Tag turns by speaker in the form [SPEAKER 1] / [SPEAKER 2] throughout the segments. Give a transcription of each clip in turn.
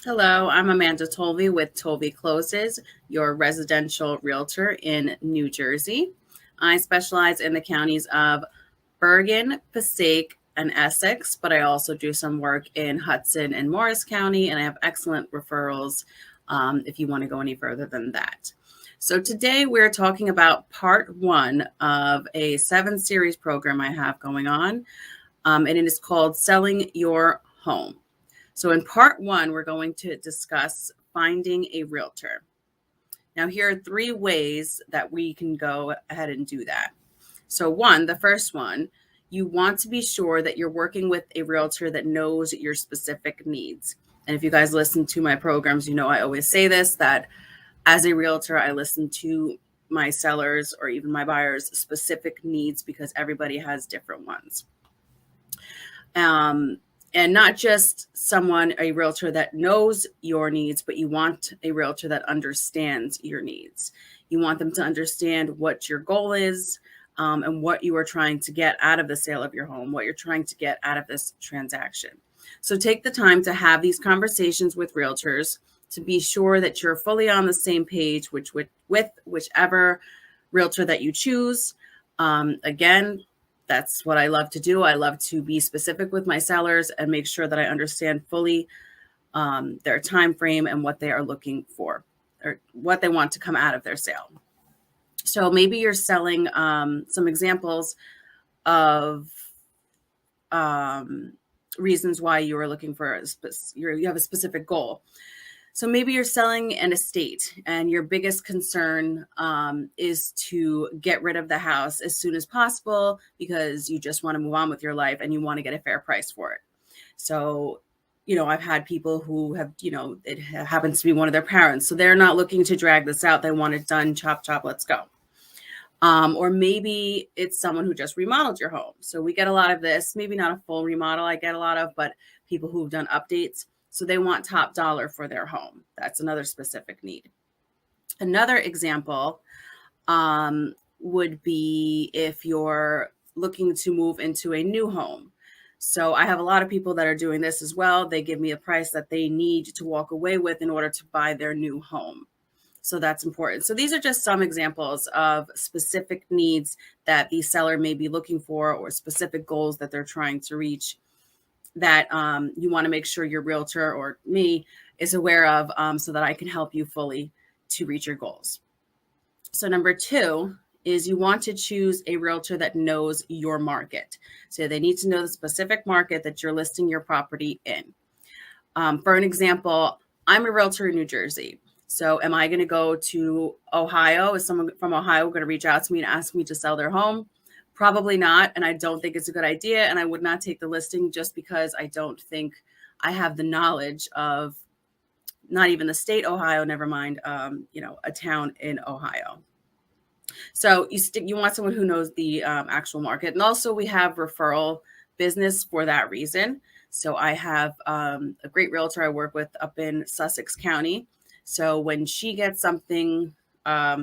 [SPEAKER 1] Hello, I'm Amanda Tolve with Tolve Closes, your residential realtor in New Jersey. I specialize in the counties of Bergen, Passaic, and Essex, but I also do some work in Hudson and Morris County, and I have excellent referrals if you want to go any further than that. So today we're talking about part one of a 7-series program I have going on, and it is called Selling Your Home. So in part one, we're going to discuss finding a realtor. Now, here are 3 ways that we can go ahead and do that. So the first one, you want to be sure that you're working with a realtor that knows your specific needs. And if you guys listen to my programs, you know I always say this, that as a realtor, I listen to my sellers or even my buyers' specific needs because everybody has different ones. And not just a realtor that knows your needs, but you want a realtor that understands your needs. You want them to understand what your goal is, and what you are trying to get out of the sale of your home, what you're trying to get out of this transaction. So take the time to have these conversations with realtors to be sure that you're fully on the same page with whichever realtor that you choose. Again, that's what I love to do. I love to be specific with my sellers and make sure that I understand fully their time frame and what they are looking for or what they want to come out of their sale. So maybe you're selling some examples of reasons why you are looking for you have a specific goal. So maybe you're selling an estate and your biggest concern is to get rid of the house as soon as possible because you just want to move on with your life and you want to get a fair price for it. So, I've had people who have, it happens to be one of their parents. So they're not looking to drag this out. They want it done, chop, chop, let's go. Or maybe it's someone who just remodeled your home. So we get a lot of this, maybe not a full remodel I get a lot of, but people who've done updates. So they want top dollar for their home. That's another specific need. Another example would be if you're looking to move into a new home. So I have a lot of people that are doing this as well. They give me a price that they need to walk away with in order to buy their new home. So that's important. So these are just some examples of specific needs that the seller may be looking for or specific goals that they're trying to reach that you want to make sure your realtor or me is aware of so that I can help you fully to reach your goals. So number 2 is you want to choose a realtor that knows your market. So they need to know the specific market that you're listing your property in. For an example, I'm a realtor in New Jersey. So am I going to go to Ohio? Is someone from Ohio going to reach out to me and ask me to sell their home? Probably not. And I don't think it's a good idea. And I would not take the listing just because I don't think I have the knowledge of not even the state Ohio, never mind, a town in Ohio. So you want someone who knows the actual market. And also we have referral business for that reason. So I have a great realtor I work with up in Sussex County. So when she gets something,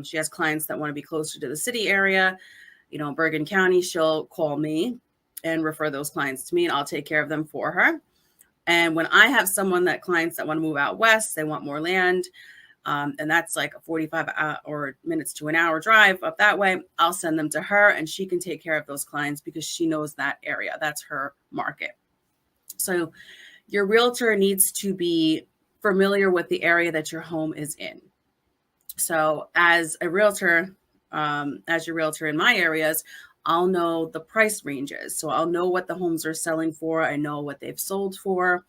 [SPEAKER 1] she has clients that want to be closer to the city area, Bergen County, she'll call me and refer those clients to me and I'll take care of them for her. And when I have clients that want to move out west, they want more land, and that's like a 45 or minutes to an hour drive up that way, I'll send them to her and she can take care of those clients because she knows that area. That's her market. So your realtor needs to be familiar with the area that your home is in. So as a realtor, as your realtor in my areas, I'll know the price ranges. So I'll know what the homes are selling for. I know what they've sold for.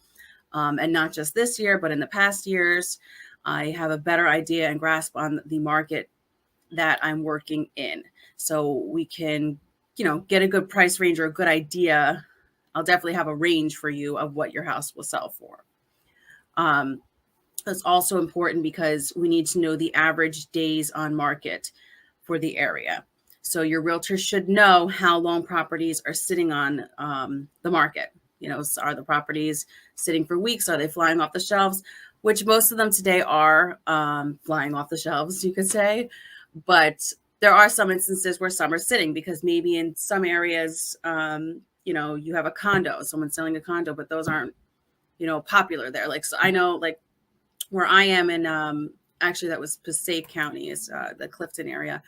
[SPEAKER 1] And not just this year, but in the past years, I have a better idea and grasp on the market that I'm working in. So we can, get a good price range or a good idea. I'll definitely have a range for you of what your house will sell for. That's also important because we need to know the average days on market for the area. So your realtor should know how long properties are sitting on the market. Are the properties sitting for weeks? Are they flying off the shelves? Which most of them today are flying off the shelves, you could say. But there are some instances where some are sitting because maybe in some areas, you have a condo, someone's selling a condo, but those aren't, popular there. Like, so I know, like where I am in, actually that was Passaic County, is the Clifton area.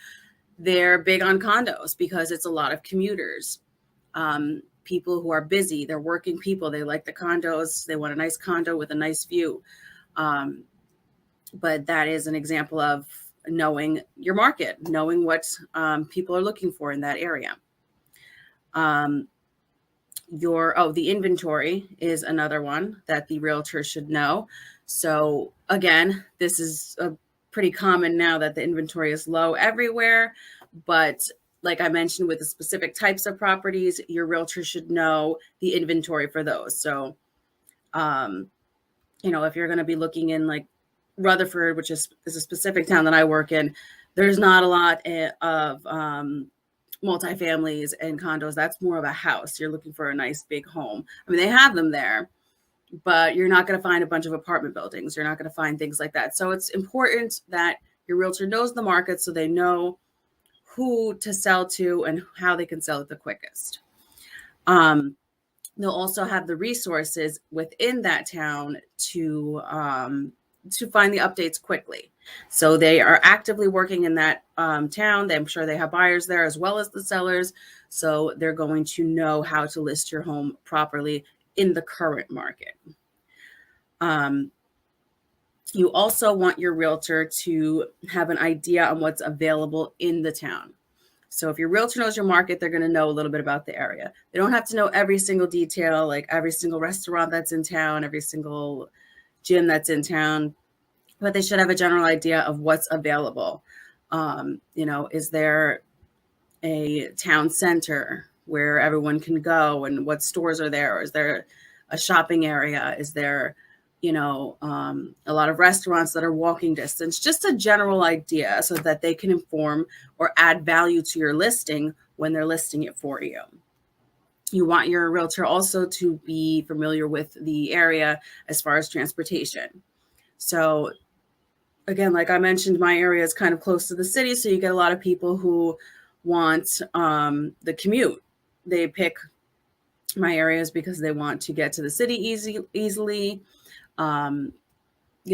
[SPEAKER 1] They're big on condos because it's a lot of commuters, people who are busy. They're working people. They like the condos. They want a nice condo with a nice view. But that is an example of knowing your market, knowing what people are looking for in that area. The inventory is another one that the realtor should know. So again, this is a pretty common now that the inventory is low everywhere, but like I mentioned, with the specific types of properties, your realtor should know the inventory for those. So, if you're going to be looking in like Rutherford, which is a specific town that I work in, there's not a lot of multifamilies and condos. That's more of a house. You're looking for a nice big home. I mean, they have them there, but you're not going to find a bunch of apartment buildings. You're not going to find things like that. So it's important that your realtor knows the market so they know who to sell to and how they can sell it the quickest. They'll also have the resources within that town to find the updates quickly. So they are actively working in that town. I'm sure they have buyers there as well as the sellers. So they're going to know how to list your home properly in the current market. You also want your realtor to have an idea on what's available in the town. So if your realtor knows your market, they're going to know a little bit about the area. They don't have to know every single detail, like every single restaurant that's in town, every single gym that's in town, but they should have a general idea of what's available. Is there a town center where everyone can go and what stores are there? Or is there a shopping area? Is there, a lot of restaurants that are walking distance? Just a general idea so that they can inform or add value to your listing when they're listing it for you. You want your realtor also to be familiar with the area as far as transportation. So again, like I mentioned, my area is kind of close to the city. So you get a lot of people who want the commute. They pick my areas because they want to get to the city easily. You're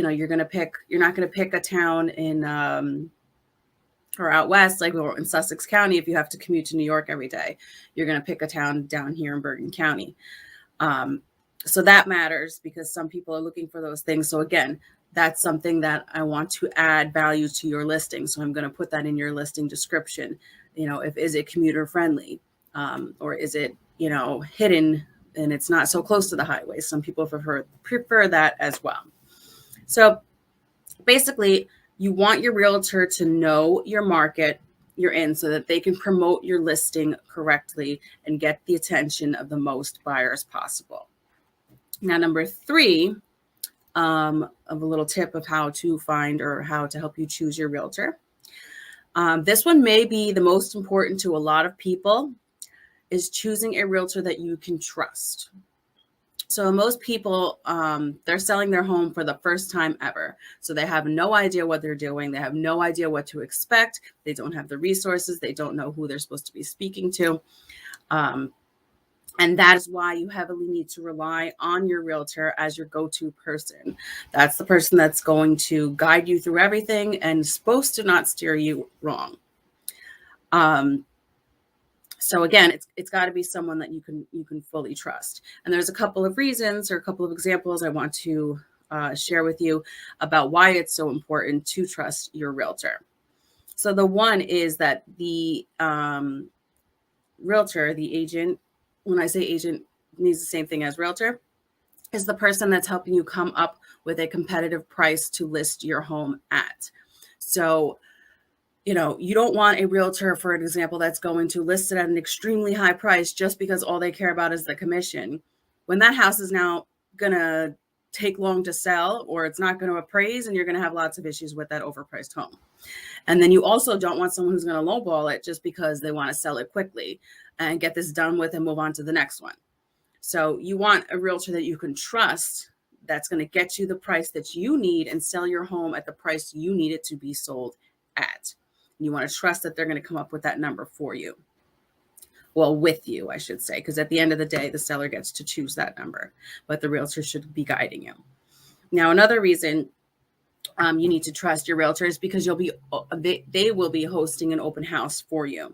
[SPEAKER 1] not going to pick a town in or out west, like in Sussex County, if you have to commute to New York every day. You're going to pick a town down here in Bergen County. So that matters because some people are looking for those things. So again, that's something that I want to add value to your listing. So I'm going to put that in your listing description. Is it commuter friendly, or is it, hidden and it's not so close to the highway? Some people prefer that as well. So basically, you want your realtor to know your market you're in so that they can promote your listing correctly and get the attention of the most buyers possible. Now, number 3, of a little tip of how to find or how to help you choose your realtor. This one may be the most important to a lot of people, is choosing a realtor that you can trust. So most people, they're selling their home for the first time ever. So they have no idea what they're doing. They have no idea what to expect. They don't have the resources. They don't know who they're supposed to be speaking to. And that is why you heavily need to rely on your realtor as your go-to person. That's the person that's going to guide you through everything and is supposed to not steer you wrong. So again, it's got to be someone that you can fully trust. And there's a couple of reasons or a couple of examples I want to share with you about why it's so important to trust your realtor. So the one is that the realtor, the agent, when I say agent, means the same thing as realtor, is the person that's helping you come up with a competitive price to list your home at. So you don't want a realtor, for an example, that's going to list it at an extremely high price just because all they care about is the commission. When that house is now going to take long to sell, or it's not going to appraise, and you're going to have lots of issues with that overpriced home. And then you also don't want someone who's going to lowball it just because they want to sell it quickly and get this done with and move on to the next one. So you want a realtor that you can trust that's going to get you the price that you need and sell your home at the price you need it to be sold at. You want to trust that they're going to come up with that number for you. Well, with you, I should say, because at the end of the day, the seller gets to choose that number, but the realtor should be guiding you. Now, another reason You need to trust your realtors because they will be hosting an open house for you.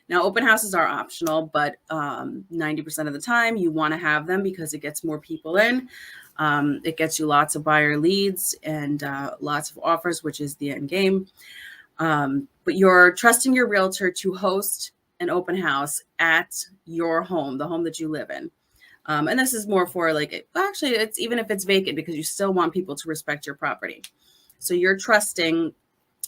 [SPEAKER 1] Now, open houses are optional, but 90% of the time you want to have them because it gets more people in. It gets you lots of buyer leads and lots of offers, which is the end game. But you're trusting your realtor to host an open house at your home, the home that you live in. And this is more for actually, it's even if it's vacant because you still want people to respect your property. So you're trusting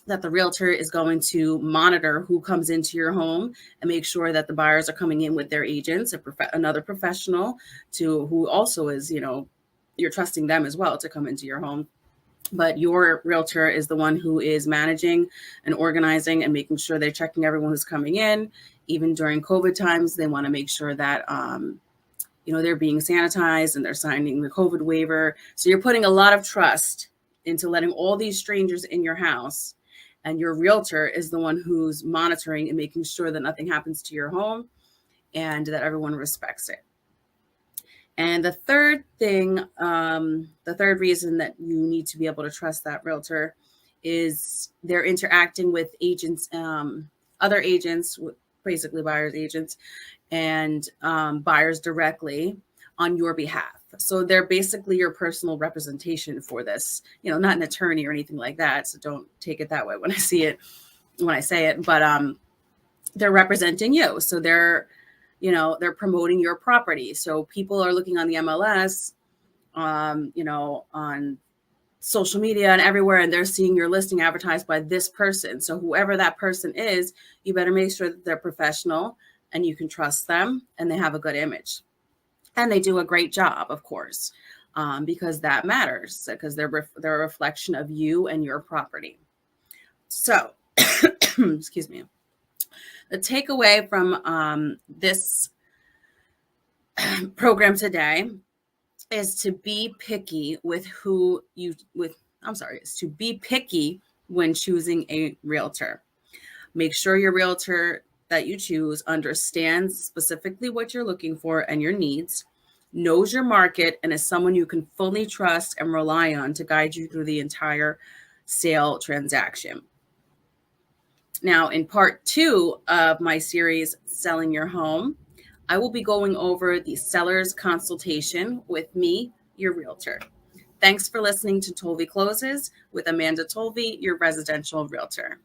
[SPEAKER 1] that the realtor is going to monitor who comes into your home and make sure that the buyers are coming in with their agents, another professional who also is, you're trusting them as well to come into your home. But your realtor is the one who is managing and organizing and making sure they're checking everyone who's coming in. Even during COVID times, they want to make sure that, they're being sanitized and they're signing the COVID waiver. So you're putting a lot of trust into letting all these strangers in your house, and your realtor is the one who's monitoring and making sure that nothing happens to your home and that everyone respects it. And the third reason that you need to be able to trust that realtor is they're interacting with agents, other agents, basically buyers agents, and buyers directly on your behalf. So they're basically your personal representation for this, not an attorney or anything like that. So don't take it that way when I say it, but they're representing you. So they're promoting your property. So people are looking on the MLS, on social media and everywhere, and they're seeing your listing advertised by this person. So whoever that person is, you better make sure that they're professional and you can trust them and they have a good image. And they do a great job, of course, because that matters, because they're a reflection of you and your property. So, excuse me. The takeaway from this program today is to be picky is to be picky when choosing a realtor. Make sure your realtor that you choose understands specifically what you're looking for and your needs, knows your market, and is someone you can fully trust and rely on to guide you through the entire sale transaction. Now, in part 2 of my series, Selling Your Home, I will be going over the seller's consultation with me, your realtor. Thanks for listening to Tolve Closes with Amanda Tolve, your residential realtor.